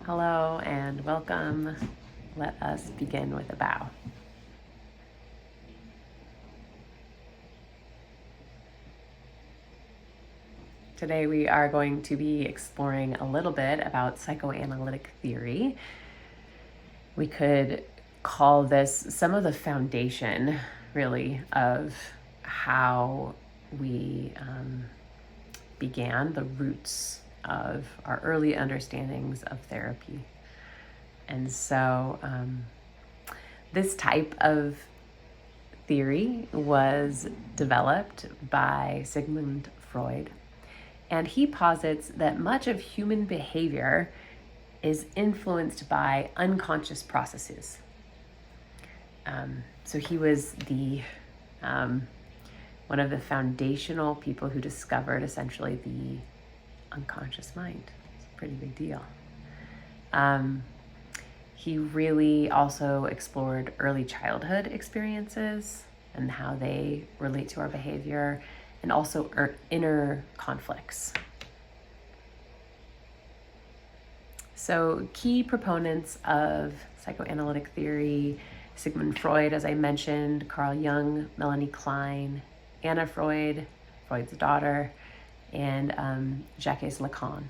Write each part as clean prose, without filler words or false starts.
Hello and welcome. Let us begin with a bow. Today we are going to be exploring a little bit about psychoanalytic theory. We could call this some of the foundation, really, of how we began, the roots of our early understandings of therapy. And so this type of theory was developed by Sigmund Freud, and he posits that much of human behavior is influenced by unconscious processes. So he was the one of the foundational people who discovered essentially the unconscious mind. It's a pretty big deal. He really also explored early childhood experiences and how they relate to our behavior, and also our inner conflicts. So key proponents of psychoanalytic theory: Sigmund Freud, as I mentioned, Carl Jung, Melanie Klein, Anna Freud, Freud's daughter, and Jacques Lacan.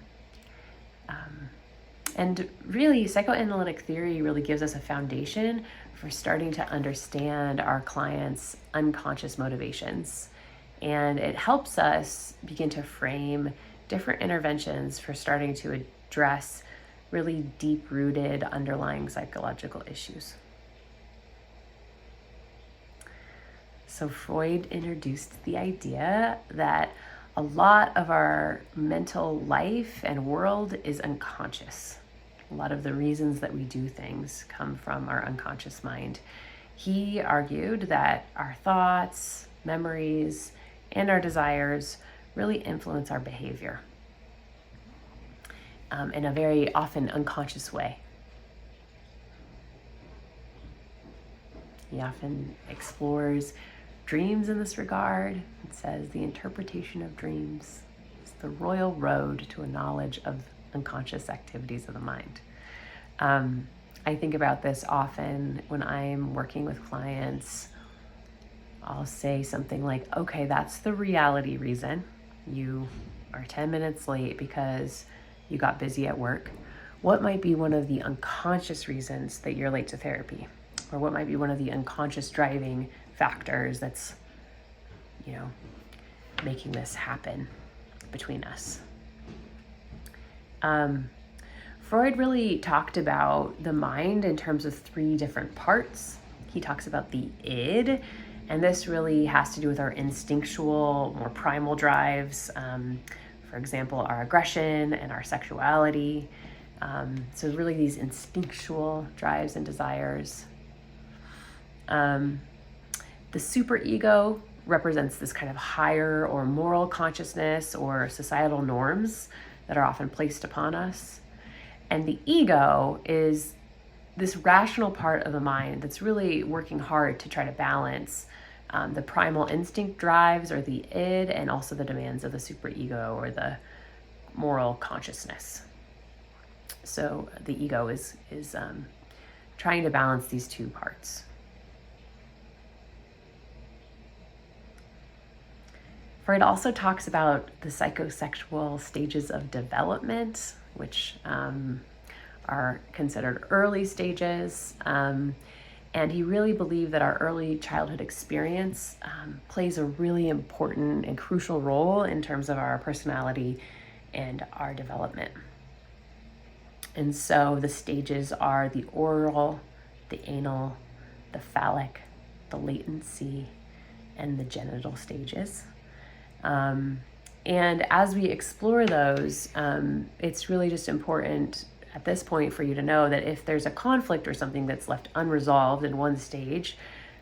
And really, psychoanalytic theory really gives us a foundation for starting to understand our clients' unconscious motivations. And it helps us begin to frame different interventions for starting to address really deep-rooted underlying psychological issues. So Freud introduced the idea that a lot of our mental life and world is unconscious. A lot of the reasons that we do things come from our unconscious mind. He argued that our thoughts, memories, and our desires really influence our behavior in a very often unconscious way. He often explores dreams in this regard. It says the interpretation of dreams is the royal road to a knowledge of unconscious activities of the mind. I think about this often when I'm working with clients. I'll say something like, okay, that's the reality reason. You are 10 minutes late because you got busy at work. What might be one of the unconscious reasons that you're late to therapy? Or what might be one of the unconscious driving factors that's, making this happen between us? Freud really talked about the mind in terms of three different parts. He talks about the id, and this really has to do with our instinctual, more primal drives. For example, our aggression and our sexuality. So really these instinctual drives and desires. The superego represents this kind of higher or moral consciousness or societal norms that are often placed upon us. And the ego is this rational part of the mind that's really working hard to try to balance the primal instinct drives, or the id, and also the demands of the superego, or the moral consciousness. So the ego is trying to balance these two parts. Freud also talks about the psychosexual stages of development, which are considered early stages. And he really believed that our early childhood experience plays a really important and crucial role in terms of our personality and our development. And so the stages are the oral, the anal, the phallic, the latency, and the genital stages. And as we explore those, it's really just important at this point for you to know that if there's a conflict or something that's left unresolved in one stage,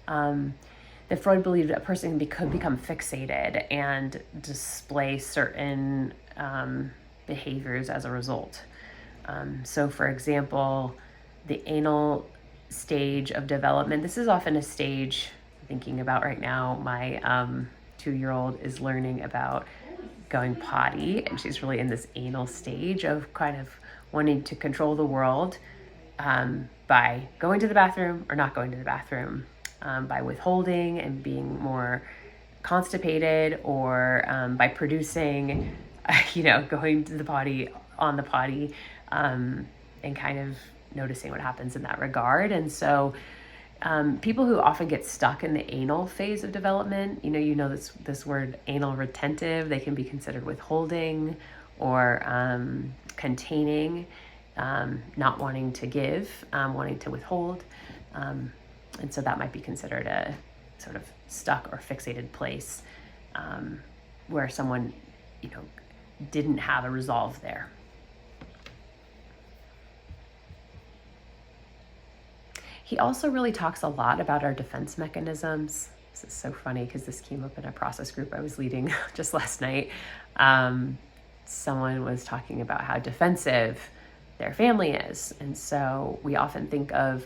that Freud believed a person could become fixated and display certain behaviors as a result. So for example, the anal stage of development, this is often a stage I'm thinking about right now. My 2-year-old is learning about going potty, and she's really in this anal stage of kind of wanting to control the world by going to the bathroom or not going to the bathroom, by withholding and being more constipated, or by producing, going to the potty, on the potty, and kind of noticing what happens in that regard. And so people who often get stuck in the anal phase of development, this word anal retentive, they can be considered withholding or containing, not wanting to give, wanting to withhold. And so that might be considered a sort of stuck or fixated place where someone, didn't have a resolve there. He also really talks a lot about our defense mechanisms. This is so funny because this came up in a process group I was leading just last night. Someone was talking about how defensive their family is. And so we often think of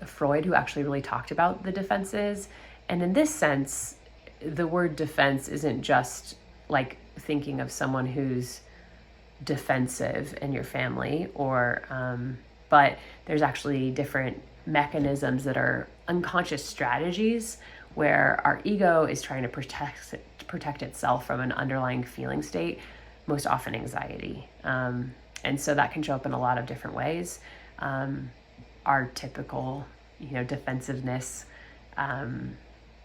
Freud, who actually really talked about the defenses. And in this sense, the word defense isn't just like thinking of someone who's defensive in your family, or but there's actually different mechanisms that are unconscious strategies where our ego is trying to protect itself from an underlying feeling state, most often anxiety. And so that can show up in a lot of different ways. Our typical, defensiveness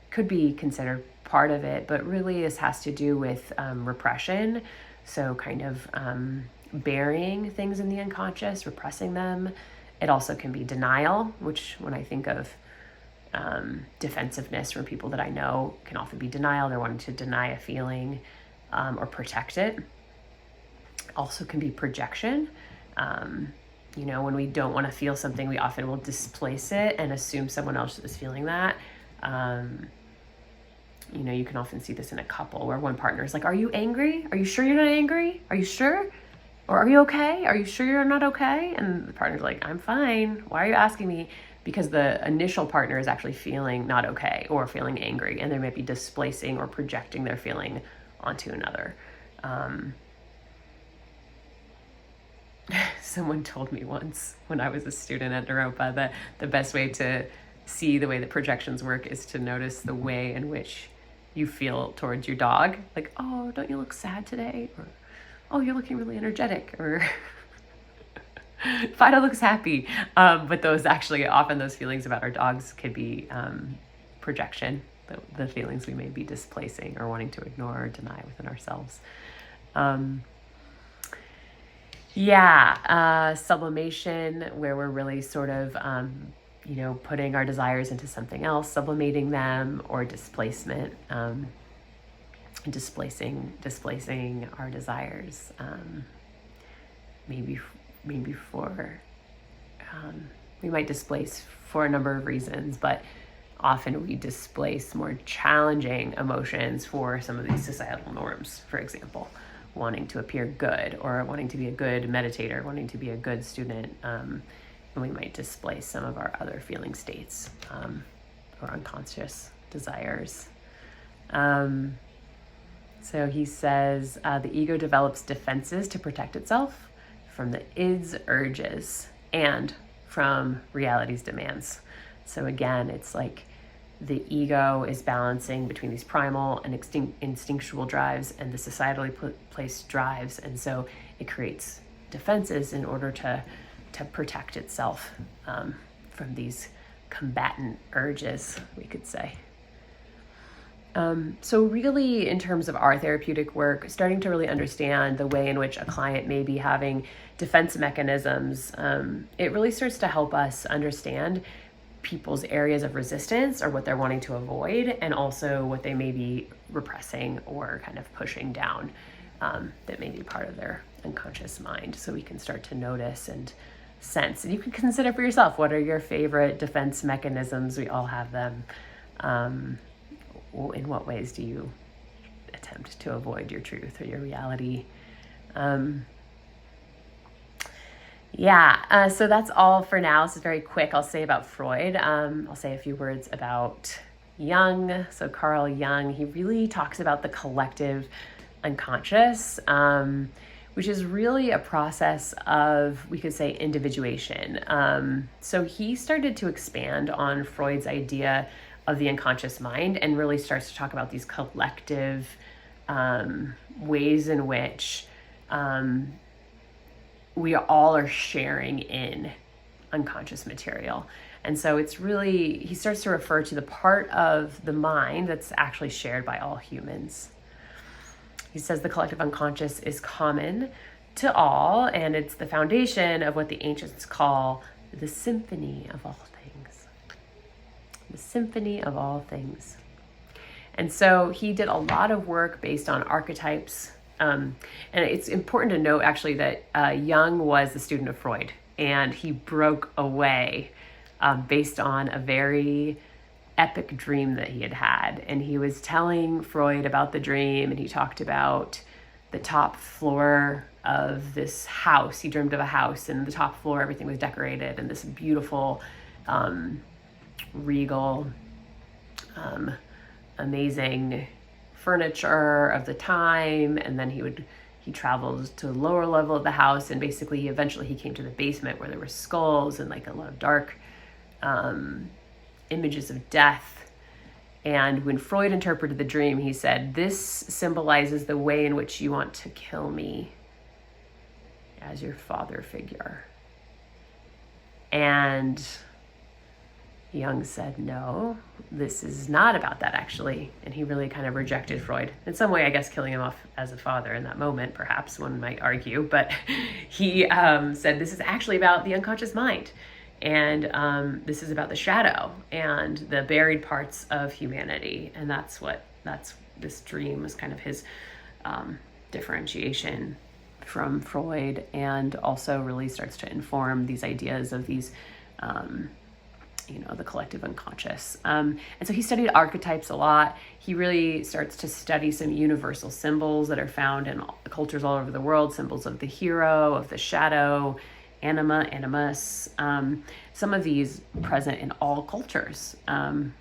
could be considered part of it, but really this has to do with repression. So kind of burying things in the unconscious, repressing them. It also can be denial, which when I think of defensiveness from people that I know, can often be denial. They're wanting to deny a feeling or protect it. Also can be projection. When we don't want to feel something, we often will displace it and assume someone else is feeling that. You can often see this in a couple where one partner is like, are you angry? Are you sure you're not angry? Are you sure? Or are you okay? Are you sure you're not okay? And the partner's like, I'm fine. Why are you asking me? Because the initial partner is actually feeling not okay or feeling angry, and they might be displacing or projecting their feeling onto another. Someone told me once when I was a student at Naropa that the best way to see the way that projections work is to notice the way in which you feel towards your dog. Like, oh, don't you look sad today? Or, oh, you're looking really energetic. Or Fido looks happy. But often those feelings about our dogs could be projection, the feelings we may be displacing or wanting to ignore or deny within ourselves. Sublimation, where we're really sort of, putting our desires into something else, sublimating them, or displacement, displacing our desires, maybe we might displace for a number of reasons, but often we displace more challenging emotions for some of these societal norms, for example, wanting to appear good or wanting to be a good meditator, wanting to be a good student, and we might displace some of our other feeling states or unconscious desires. So he says the ego develops defenses to protect itself from the id's urges and from reality's demands. So again, it's like the ego is balancing between these primal and instinctual drives and the societally placed drives. And so it creates defenses in order to protect itself from these combatant urges, we could say. So really, in terms of our therapeutic work, starting to really understand the way in which a client may be having defense mechanisms, it really starts to help us understand people's areas of resistance or what they're wanting to avoid, and also what they may be repressing or kind of pushing down that may be part of their unconscious mind. So we can start to notice and sense. And you can consider for yourself, what are your favorite defense mechanisms? We all have them. In what ways do you attempt to avoid your truth or your reality? So that's all for now. This is very quick. I'll say about Freud. I'll say a few words about Jung. So Carl Jung, he really talks about the collective unconscious. which is really a process of, we could say, individuation. So he started to expand on Freud's idea of the unconscious mind and really starts to talk about these collective ways in which we all are sharing in unconscious material. And so it's really, he starts to refer to the part of the mind that's actually shared by all humans. He says the collective unconscious is common to all, and it's the foundation of what the ancients call the symphony of all things. The symphony of all things. And so he did a lot of work based on archetypes. And it's important to note, actually, that Jung was a student of Freud, and he broke away based on a very epic dream that he had had. And he was telling Freud about the dream, and he talked about the top floor of this house. He dreamed of a house, and the top floor, everything was decorated, and this beautiful, regal, amazing furniture of the time. And then he traveled to the lower level of the house, and basically eventually he came to the basement where there were skulls and like a lot of dark images of death. And when Freud interpreted the dream, he said, "This symbolizes the way in which you want to kill me as your father figure." And Jung said, "No, this is not about that, actually." And he really kind of rejected Freud. In some way, I guess, killing him off as a father in that moment, perhaps one might argue. But he said, "This is actually about the unconscious mind. And this is about the shadow and the buried parts of humanity." And that's this dream was kind of his differentiation from Freud, and also really starts to inform these ideas of these, the collective unconscious. And so he studied archetypes a lot. He really starts to study some universal symbols that are found in cultures all over the world, symbols of the hero, of the shadow, anima, animus, some of these present in all cultures. And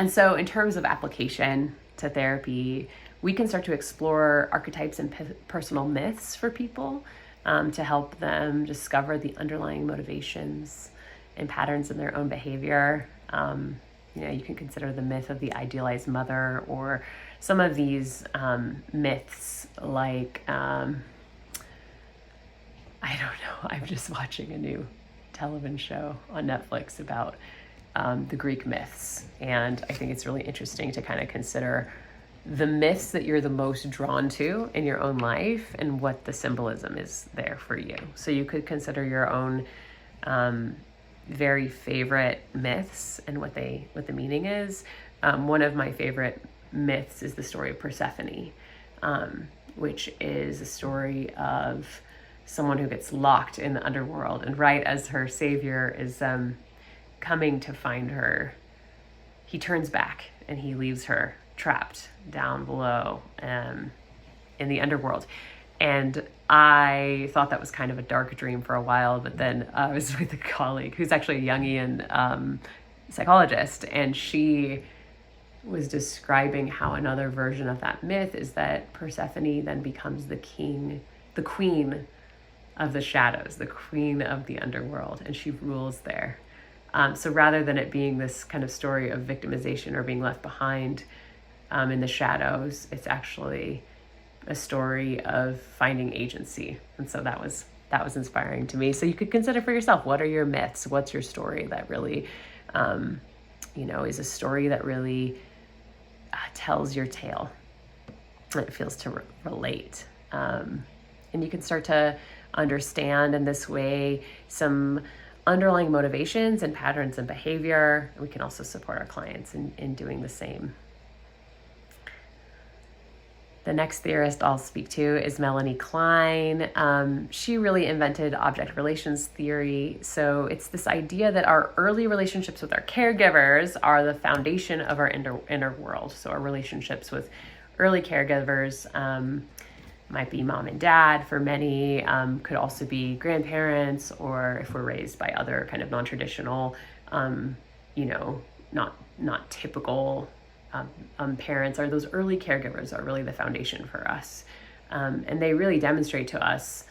so in terms of application to therapy, we can start to explore archetypes and personal myths for people to help them discover the underlying motivations and patterns in their own behavior. You can consider the myth of the idealized mother, or some of these myths like, I don't know, I'm just watching a new television show on Netflix about the Greek myths. And I think it's really interesting to kind of consider the myths that you're the most drawn to in your own life and what the symbolism is there for you. So you could consider your own very favorite myths and what the meaning is. One of my favorite myths is the story of Persephone, which is a story of someone who gets locked in the underworld, and right as her savior is coming to find her, he turns back and he leaves her trapped down below in the underworld. And I thought that was kind of a dark dream for a while, but then I was with a colleague who's actually a Jungian psychologist, and she was describing how another version of that myth is that Persephone then becomes the queen of the shadows, the queen of the underworld, and she rules there. So rather than it being this kind of story of victimization or being left behind in the shadows, it's actually a story of finding agency. And so that was inspiring to me. So you could consider for yourself, what are your myths? What's your story that really, is a story that really tells your tale. It feels to relate. And you can start to understand in this way some underlying motivations and patterns and behavior. We can also support our clients in doing the same. The next theorist I'll speak to is Melanie Klein. She really invented object relations theory. So it's this idea that our early relationships with our caregivers are the foundation of our inner world. So our relationships with early caregivers might be mom and dad for many, could also be grandparents, or if we're raised by other kind of non-traditional, not typical parents, or those early caregivers are really the foundation for us. And they really demonstrate to us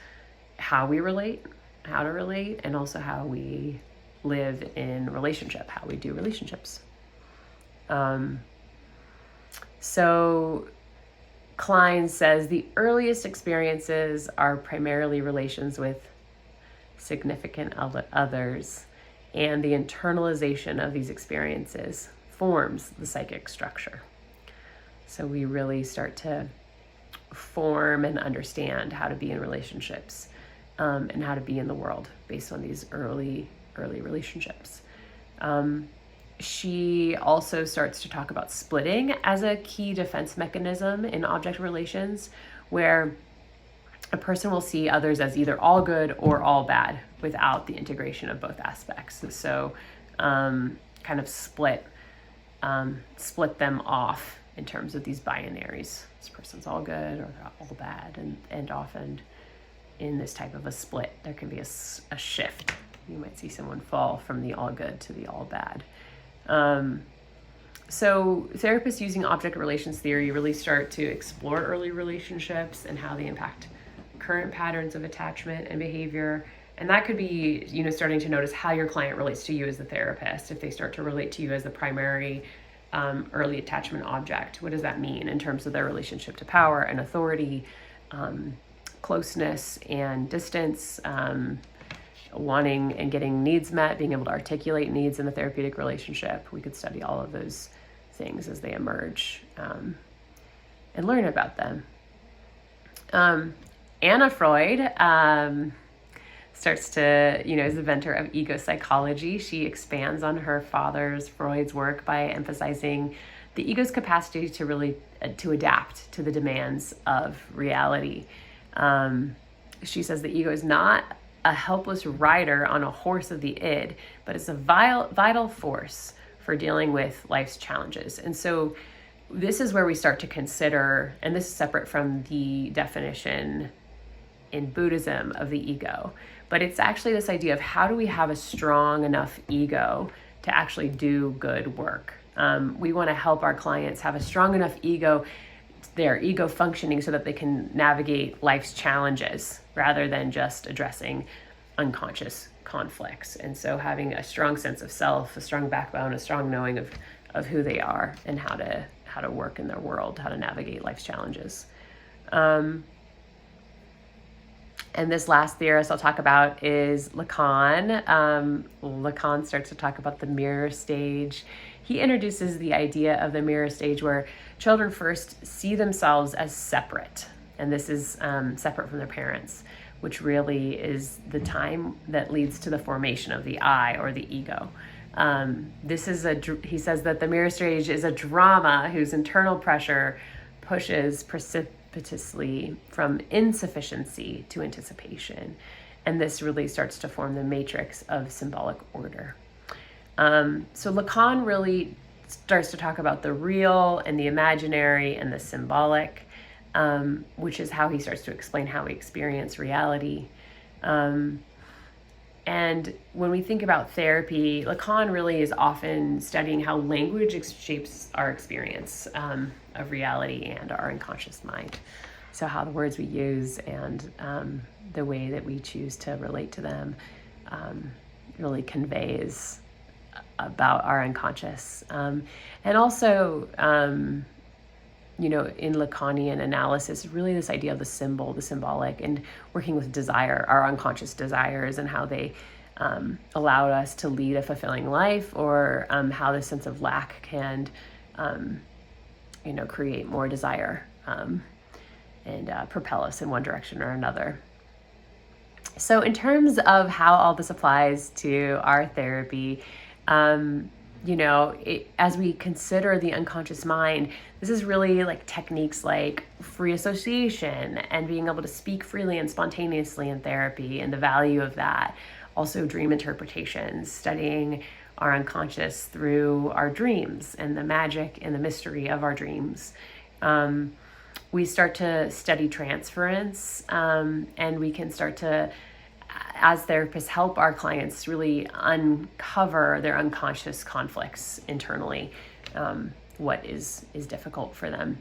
how we relate, how to relate, and also how we live in relationship, how we do relationships. So Klein says the earliest experiences are primarily relations with significant others, and the internalization of these experiences forms the psychic structure. So we really start to form and understand how to be in relationships, and how to be in the world based on these early relationships. She also starts to talk about splitting as a key defense mechanism in object relations, where a person will see others as either all good or all bad without the integration of both aspects. So kind of split them off in terms of these binaries. This person's all good or all bad. And often in this type of a split, there can be a shift. You might see someone fall from the all good to the all bad. So therapists using object relations theory really start to explore early relationships and how they impact current patterns of attachment and behavior. And that could be, starting to notice how your client relates to you as the therapist. If they start to relate to you as the primary early attachment object, what does that mean in terms of their relationship to power and authority, closeness and distance, wanting and getting needs met, being able to articulate needs in a therapeutic relationship. We could study all of those things as they emerge, and learn about them. Anna Freud starts to, is the inventor of ego psychology. She expands on her father's, Freud's work by emphasizing the ego's capacity to really to adapt to the demands of reality. She says the ego is not a helpless rider on a horse of the id, but it's a vital force for dealing with life's challenges. And so this is where we start to consider, and this is separate from the definition in Buddhism of the ego, but it's actually this idea of how do we have a strong enough ego to actually do good work. We want to help our clients have a strong enough ego, their ego functioning so that they can navigate life's challenges rather than just addressing unconscious conflicts. And so having a strong sense of self, a strong backbone, a strong knowing of who they are and how to work in their world, how to navigate life's challenges. And this last theorist I'll talk about is Lacan. Lacan starts to talk about the mirror stage. He introduces the idea of the mirror stage where children first see themselves as separate. And this is separate from their parents, which really is the time that leads to the formation of the I or the ego. He says that the mirror stage is a drama whose internal pressure pushes precipitously from insufficiency to anticipation. And this really starts to form the matrix of symbolic order. So Lacan really starts to talk about the real and the imaginary and the symbolic, which is how he starts to explain how we experience reality. And when we think about therapy, Lacan really is often studying how language shapes our experience of reality and our unconscious mind. So how the words we use and the way that we choose to relate to them really conveys about our unconscious. And also, in Lacanian analysis, really this idea of the symbol, the symbolic, and working with desire, our unconscious desires, and how they allow us to lead a fulfilling life, or how the sense of lack can, create more desire and propel us in one direction or another. So in terms of how all this applies to our therapy, as we consider the unconscious mind, this is really like techniques like free association and being able to speak freely and spontaneously in therapy and the value of that. Also dream interpretations, studying our unconscious through our dreams and the magic and the mystery of our dreams. We start to study transference, and we can start to, as therapists, help our clients really uncover their unconscious conflicts internally, what is difficult for them.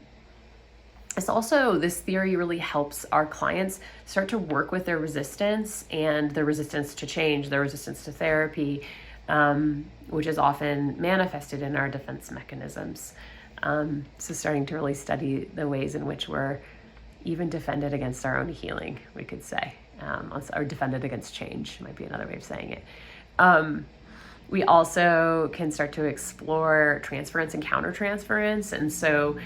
this theory really helps our clients start to work with their resistance and their resistance to change, their resistance to therapy, which is often manifested in our defense mechanisms. So starting to really study the ways in which we're even defended against our own healing, we could say, or defended against change might be another way of saying it. We also can start to explore transference and countertransference. And so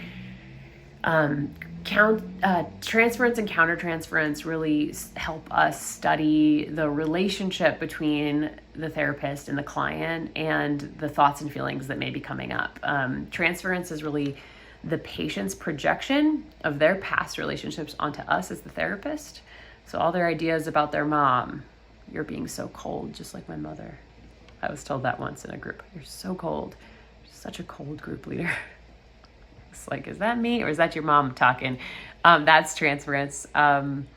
transference and countertransference really help us study the relationship between the therapist and the client and the thoughts and feelings that may be coming up. Transference is really the patient's projection of their past relationships onto us as the therapist. So all their ideas about their mom, you're being so cold, just like my mother. I was told that once in a group. You're so cold. You're such a cold group leader. It's like, is that me or is that your mom talking? That's transference. And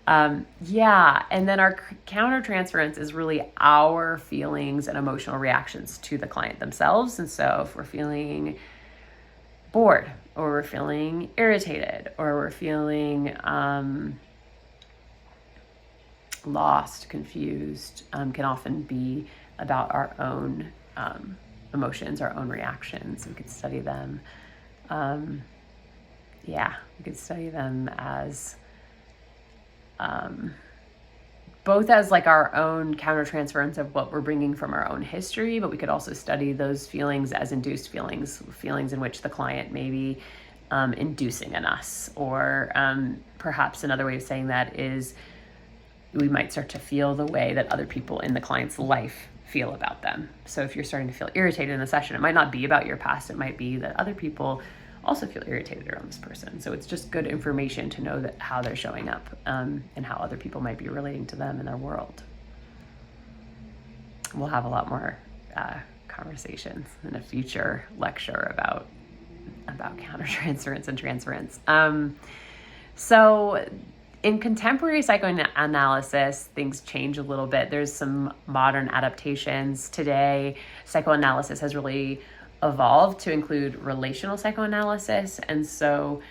then our countertransference is really our feelings and emotional reactions to the client themselves. And so if we're feeling bored, or we're feeling irritated, or we're feeling lost, confused, can often be about our own emotions, our own reactions. We could study them. We could study them as both as like our own countertransference of what we're bringing from our own history, but we could also study those feelings as induced feelings in which the client may be inducing in us. Or perhaps another way of saying that is we might start to feel the way that other people in the client's life feel about them. So if you're starting to feel irritated in a session, it might not be about your past. It might be that other people also feel irritated around this person. So it's just good information to know that how they're showing up and how other people might be relating to them in their world. We'll have a lot more conversations in a future lecture about countertransference and transference. So in contemporary psychoanalysis, things change a little bit. There's some modern adaptations. Today, psychoanalysis has really evolved to include relational psychoanalysis. And so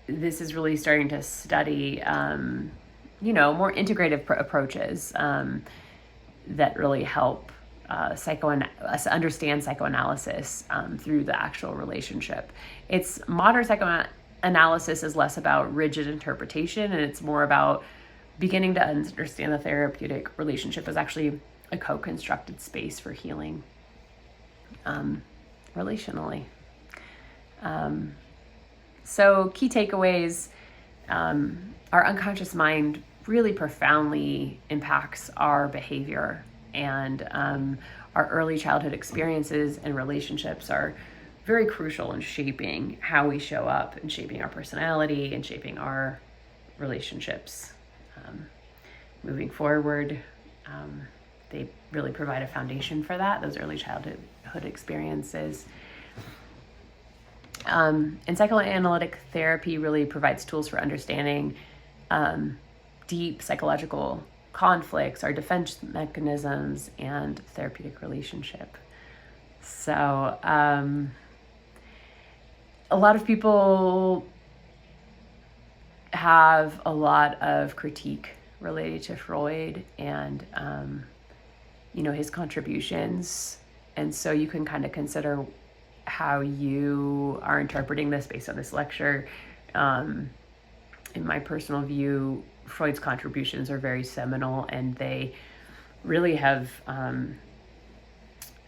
this is really starting to study, more integrative approaches that really help us understand psychoanalysis through the actual relationship. It's modern psychoanalysis is less about rigid interpretation, and it's more about beginning to understand the therapeutic relationship as actually a co-constructed space for healing relationally. So key takeaways, our unconscious mind really profoundly impacts our behavior, and our early childhood experiences and relationships are very crucial in shaping how we show up and shaping our personality and shaping our relationships moving forward. They really provide a foundation for that, those early childhood experiences. And psychoanalytic therapy really provides tools for understanding deep psychological conflicts, our defense mechanisms, and therapeutic relationship. So a lot of people have a lot of critique related to Freud and his contributions. And so you can kind of consider how you are interpreting this based on this lecture. In my personal view, Freud's contributions are very seminal, and they really have,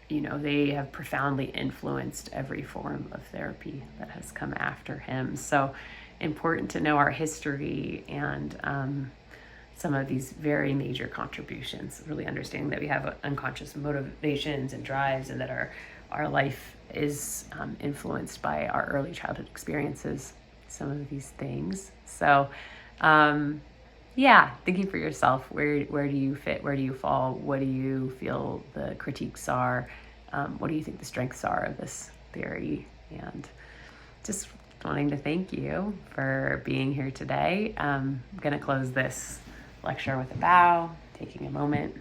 they have profoundly influenced every form of therapy that has come after him. So important to know our history and some of these very major contributions, really understanding that we have unconscious motivations and drives, and that our life is influenced by our early childhood experiences, some of these things. So thinking for yourself, where do you fit? Where do you fall? What do you feel the critiques are? What do you think the strengths are of this theory? And just wanting to thank you for being here today. I'm going to close this lecture with a bow, taking a moment